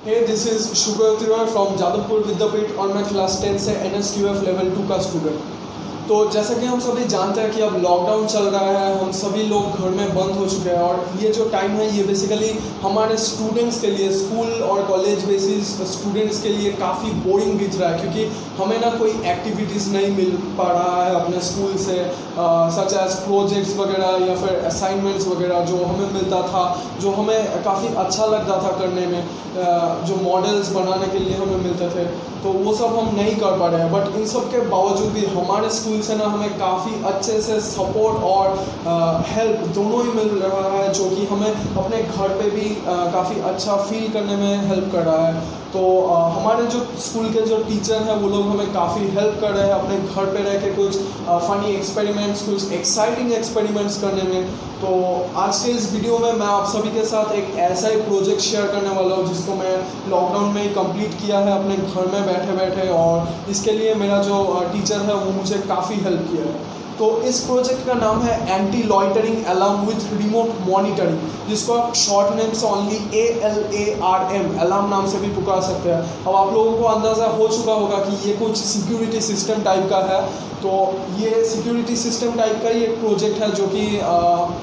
Hey, this is Shubhra Tiwari from Jadavpur Vidyapeeth और मैं class 10 से NSQF लेवल 2 का स्टूडेंट। तो जैसा कि हम सभी जानते हैं कि अब लॉकडाउन चल रहा है, हम सभी लोग घर में बंद हो चुके हैं और ये जो टाइम है ये बेसिकली हमारे स्टूडेंट्स के लिए, स्कूल और कॉलेज बेसिस स्टूडेंट्स के लिए काफ़ी बोरिंग दिख रहा है, क्योंकि हमें ना कोई एक्टिविटीज़ नहीं मिल पा रहा है अपने स्कूल से, सच एज प्रोजेक्ट्स वगैरह या फिर असाइनमेंट्स वगैरह जो हमें मिलता था, जो हमें काफ़ी अच्छा लगता था करने में, जो मॉडल्स बनाने के लिए हमें मिलते थे, तो वो सब हम नहीं कर पा रहे हैं। बट इन सब के बावजूद भी हमारे स्कूल से ना हमें काफ़ी अच्छे से सपोर्ट और हेल्प दोनों ही मिल रहा है, जो कि हमें अपने घर पे भी काफ़ी अच्छा फील करने में हेल्प कर रहा है। तो हमारे जो स्कूल के जो टीचर हैं वो लोग हमें काफ़ी हेल्प कर रहे हैं अपने घर पे रह के कुछ फ़नी एक्सपेरिमेंट्स, कुछ एक्साइटिंग एक्सपेरिमेंट्स करने में। तो आज के इस वीडियो में मैं आप सभी के साथ एक ऐसा ही प्रोजेक्ट शेयर करने वाला हूँ जिसको मैं लॉकडाउन में ही कंप्लीट किया है अपने घर में बैठे बैठे, और इसके लिए मेरा जो टीचर है वो मुझे काफ़ी हेल्प किया है। तो इस प्रोजेक्ट का नाम है anti loitering alarm with remote monitoring, जिसको आप शॉर्ट नेम से ओनली ALARM अलार्म नाम से भी पुकार सकते हैं। अब आप लोगों को अंदाज़ा हो चुका होगा कि ये कुछ सिक्योरिटी सिस्टम टाइप का है। तो ये सिक्योरिटी सिस्टम टाइप का ही एक प्रोजेक्ट है जो कि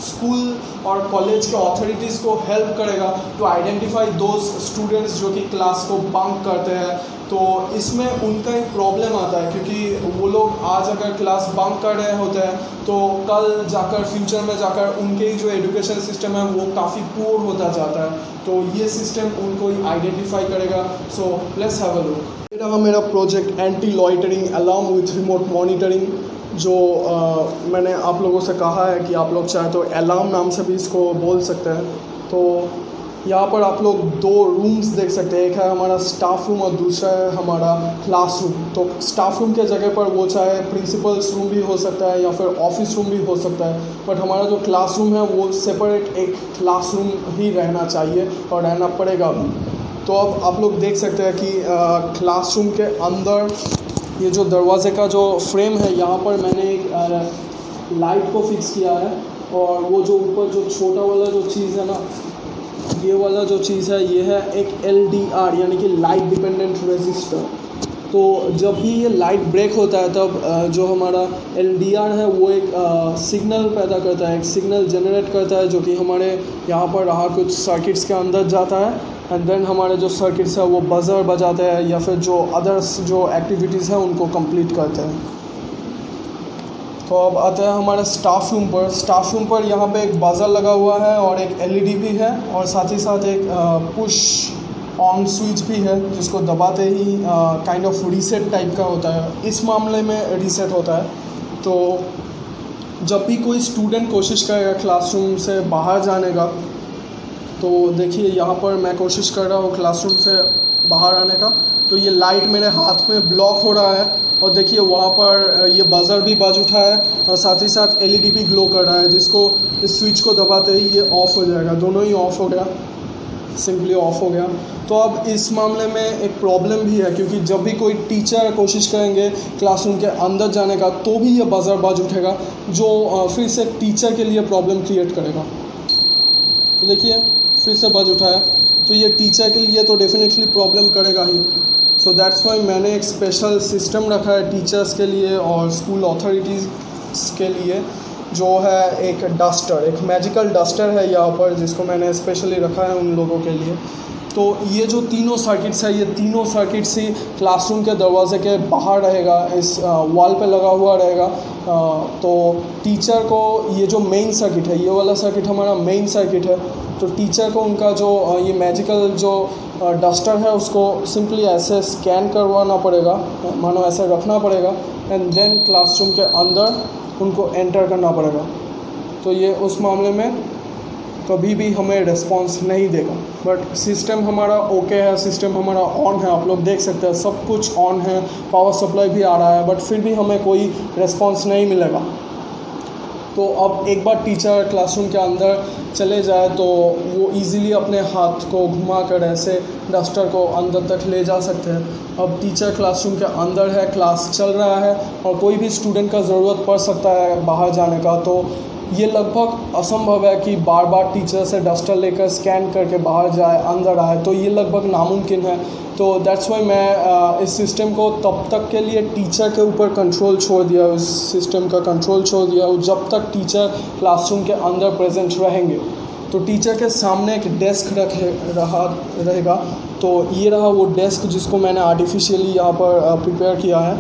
स्कूल और कॉलेज के अथॉरिटीज़ को हेल्प करेगा टू आइडेंटिफाई दोज स्टूडेंट्स जो कि क्लास को बंक करते हैं। तो इसमें उनका एक प्रॉब्लम आता है, क्योंकि वो लोग आज अगर क्लास बंक कर रहे होते हैं तो कल जाकर फ्यूचर में जाकर उनके ही जो एजुकेशन सिस्टम है वो काफ़ी पुअर होता जाता है। तो ये सिस्टम उनको ही आइडेंटिफाई करेगा। So let's have a look. ये रहा मेरा project anti loitering alarm with remote monitoring, जो मैंने आप लोगों से कहा है कि आप लोग चाहे तो अलार्म नाम से भी इसको बोल सकते हैं। तो यहाँ पर आप लोग दो रूम्स देख सकते हैं, एक है हमारा स्टाफ रूम और दूसरा है हमारा क्लासरूम। तो स्टाफ रूम के जगह पर वो चाहे प्रिंसिपल्स रूम भी हो सकता है या फिर ऑफिस रूम भी हो सकता है, बट हमारा जो क्लासरूम है वो सेपरेट एक क्लासरूम ही रहना चाहिए और रहना पड़ेगा भी। तो अब आप लोग देख सकते हैं कि क्लासरूम के अंदर ये जो दरवाज़े का जो फ्रेम है, यहाँ पर मैंने एक लाइट को फिक्स किया है, और वो जो ऊपर जो छोटा वाला जो चीज़ है ना, ये वाला जो चीज़ है ये है एक LDR यानी कि लाइट डिपेंडेंट रेजिस्टर। तो जब भी ये लाइट ब्रेक होता है तब जो हमारा LDR है वो एक सिग्नल पैदा करता है, एक सिग्नल जनरेट करता है, जो कि हमारे यहाँ पर रहा कुछ सर्किट्स के अंदर जाता है, एंड देन हमारे जो सर्किट्स है वो बजर बजाते हैं या फिर जो अदर्स जो एक्टिविटीज़ हैं उनको कंप्लीट करते हैं। तो अब आते हैं हमारे स्टाफ रूम पर। स्टाफ रूम पर यहाँ पे एक बजर लगा हुआ है और एक LED भी है, और साथ ही साथ एक पुश ऑन स्विच भी है जिसको दबाते ही काइंड ऑफ रीसेट टाइप का होता है। इस मामले में रीसेट होता है। तो जब भी कोई स्टूडेंट कोशिश करेगा क्लासरूम से बाहर जाने का, तो देखिए यहाँ पर मैं कोशिश कर रहा हूँ क्लासरूम से बाहर आने का, तो ये लाइट मेरे हाथ में ब्लॉक हो रहा है, और देखिए वहाँ पर ये बज़र भी बज उठा है और साथ ही साथ LED भी ग्लो कर रहा है, जिसको इस स्विच को दबाते ही ये ऑफ़ हो जाएगा। दोनों ही ऑफ़ हो गया, सिंपली ऑफ़ हो गया। तो अब इस मामले में एक प्रॉब्लम भी है, क्योंकि जब भी कोई टीचर कोशिश करेंगे क्लासरूम के अंदर जाने का तो भी ये बज़र बज उठेगा, जो फिर से टीचर के लिए प्रॉब्लम क्रिएट करेगा। तो देखिए फिर से बज उठा है, तो ये टीचर के लिए तो डेफिनेटली प्रॉब्लम करेगा ही। सो दैट्स वाई मैंने एक स्पेशल सिस्टम रखा है टीचर्स के लिए और स्कूल अथॉरिटीज़ के लिए, जो है एक डस्टर, एक मैजिकल डस्टर है यहाँ पर, जिसको मैंने स्पेशली रखा है उन लोगों के लिए। तो ये जो तीनों सर्किट्स है, ये तीनों सर्किट्स ही क्लासरूम के दरवाजे के बाहर रहेगा, इस वॉल पे लगा हुआ रहेगा। तो टीचर को ये जो मेन सर्किट है, ये वाला सर्किट हमारा मेन सर्किट है, तो टीचर को उनका जो ये मैजिकल जो डस्टर है उसको सिंपली ऐसे स्कैन करवाना पड़ेगा, मानो ऐसे रखना पड़ेगा, एंड देन क्लासरूम के अंदर उनको एंटर करना पड़ेगा। तो ये उस मामले में कभी भी हमें रिस्पांस नहीं देगा, बट सिस्टम हमारा ओके है, सिस्टम हमारा ऑन है। आप लोग देख सकते हैं सब कुछ ऑन है, पावर सप्लाई भी आ रहा है, बट फिर भी हमें कोई रिस्पांस नहीं मिलेगा। तो अब एक बार टीचर क्लासरूम के अंदर चले जाए तो वो इजीली अपने हाथ को घुमाकर ऐसे डस्टर को अंदर तक ले जा सकते हैं। अब टीचर क्लासरूम के अंदर है, क्लास चल रहा है और कोई भी स्टूडेंट का ज़रूरत पड़ सकता है बाहर जाने का, तो ये लगभग असंभव है कि बार बार टीचर से डस्टर लेकर स्कैन करके बाहर जाए अंदर आए, तो ये लगभग नामुमकिन है। तो दैट्स वाई मैं इस सिस्टम को तब तक के लिए टीचर के ऊपर कंट्रोल छोड़ दिया, इस सिस्टम का कंट्रोल छोड़ दिया जब तक टीचर क्लासरूम के अंदर प्रेजेंट रहेंगे। तो टीचर के सामने एक डेस्क रहेगा, तो ये रहा वो डेस्क जिसको मैंने आर्टिफिशियली यहाँ पर प्रिपेयर किया है,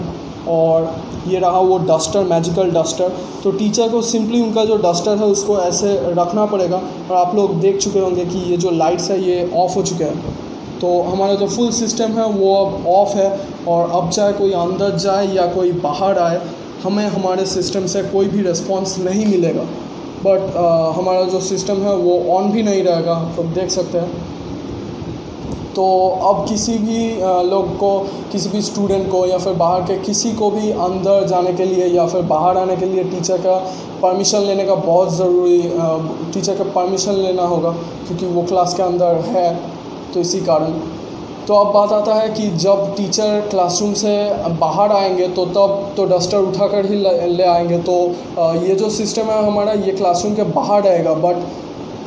और ये रहा वो डस्टर, मैजिकल डस्टर। तो टीचर को सिंपली उनका जो डस्टर है उसको ऐसे रखना पड़ेगा, और आप लोग देख चुके होंगे कि ये जो लाइट्स है ये ऑफ़ हो चुके हैं। तो हमारा जो फुल सिस्टम है वो अब ऑफ़ है, और अब चाहे कोई अंदर जाए या कोई बाहर आए, हमें हमारे सिस्टम से कोई भी रिस्पॉन्स नहीं मिलेगा। बट हमारा जो सिस्टम है वो ऑन भी नहीं रहेगा, आप लोग देख सकते हैं। तो अब किसी भी लोग को, किसी भी स्टूडेंट को या फिर बाहर के किसी को भी अंदर जाने के लिए या फिर बाहर आने के लिए टीचर का परमिशन लेने का बहुत ज़रूरी, टीचर का परमिशन लेना होगा, क्योंकि वो क्लास के अंदर है। तो इसी कारण तो अब बात आता है कि जब टीचर क्लासरूम से बाहर आएंगे तो तब तो डस्टर उठाकर ही ले आएंगे। तो ये जो सिस्टम है हमारा, ये क्लासरूम के बाहर रहेगा, बट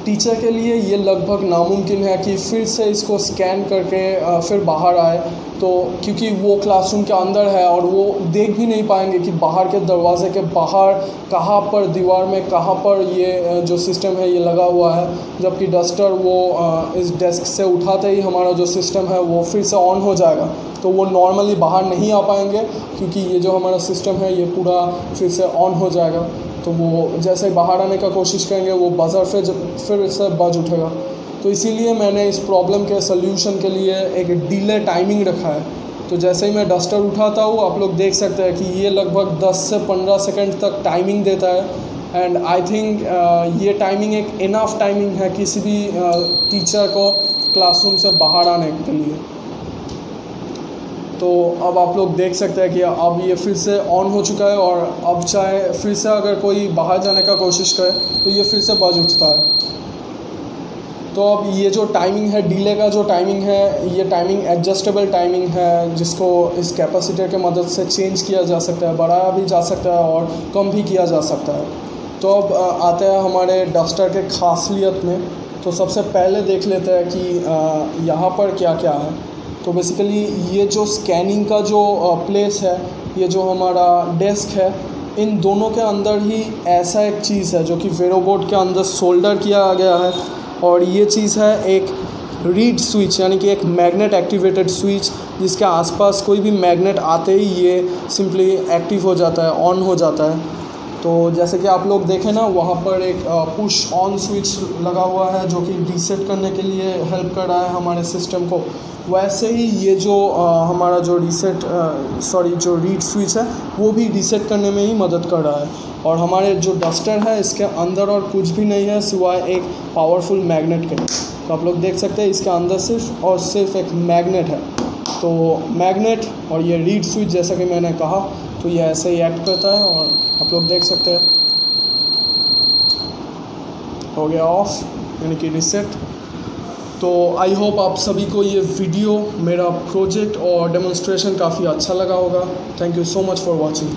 टीचर के लिए ये लगभग नामुमकिन है कि फिर से इसको स्कैन करके फिर बाहर आए। तो क्योंकि वो क्लासरूम के अंदर है और वो देख भी नहीं पाएंगे कि बाहर के दरवाजे के बाहर कहाँ पर दीवार में कहाँ पर ये जो सिस्टम है ये लगा हुआ है, जबकि डस्टर वो इस डेस्क से उठाते ही हमारा जो सिस्टम है वो फिर से ऑन हो जाएगा। तो वो नॉर्मली बाहर नहीं आ पाएंगे, क्योंकि ये जो हमारा सिस्टम है ये पूरा फिर से ऑन हो जाएगा। तो वो जैसे बाहर आने का कोशिश करेंगे वो बज़र फिर से बज उठेगा। तो इसीलिए मैंने इस प्रॉब्लम के सल्यूशन के लिए एक डिले टाइमिंग रखा है। तो जैसे ही मैं डस्टर उठाता हूँ, आप लोग देख सकते हैं कि ये लगभग 10 से 15 सेकंड तक टाइमिंग देता है। एंड आई थिंक ये टाइमिंग एक इनफ टाइमिंग है किसी भी टीचर को क्लासरूम से बाहर आने के लिए। तो अब आप लोग देख सकते हैं कि अब ये फिर से ऑन हो चुका है, और अब चाहे फिर से अगर कोई बाहर जाने का कोशिश करे तो ये फिर से बज उठता है। तो अब ये जो टाइमिंग है, डिले का जो टाइमिंग है, ये टाइमिंग एडजस्टेबल टाइमिंग है, जिसको इस कैपेसिटर के मदद से चेंज किया जा सकता है, बढ़ाया भी जा सकता है और कम भी किया जा सकता है। तो अब आते हैं हमारे डस्टर के खासियत में। तो सबसे पहले देख लेते हैं कि यहाँ पर क्या क्या है। तो बेसिकली ये जो स्कैनिंग का जो प्लेस है, ये जो हमारा डेस्क है, इन दोनों के अंदर ही ऐसा एक चीज़ है जो कि वेरोबोर्ड के अंदर सोल्डर किया गया है, और ये चीज़ है एक रीड स्विच, यानी कि एक मैग्नेट एक्टिवेटेड स्विच, जिसके आसपास कोई भी मैग्नेट आते ही ये सिंपली एक्टिव हो जाता है, ऑन हो जाता है। तो जैसे कि आप लोग देखें ना, वहाँ पर एक पुश ऑन स्विच लगा हुआ है जो कि रीसेट करने के लिए हेल्प कर रहा है हमारे सिस्टम को। वैसे ही ये जो हमारा जो जो रीड स्विच है वो भी रीसेट करने में ही मदद कर रहा है। और हमारे जो डस्टर है इसके अंदर और कुछ भी नहीं है सिवाय एक पावरफुल मैग्नेट के। तो आप लोग देख सकते हैं इसके अंदर सिर्फ और सिर्फ एक मैग्नेट है। तो मैग्नेट और ये रीड स्विच, जैसा कि मैंने कहा, तो ये ऐसे ही एक्ट करता है, और आप लोग देख सकते हैं हो गया ऑफ, यानी कि रीसेट। तो आई होप आप सभी को ये वीडियो, मेरा प्रोजेक्ट और डेमोन्स्ट्रेशन काफ़ी अच्छा लगा होगा। Thank you so much for watching.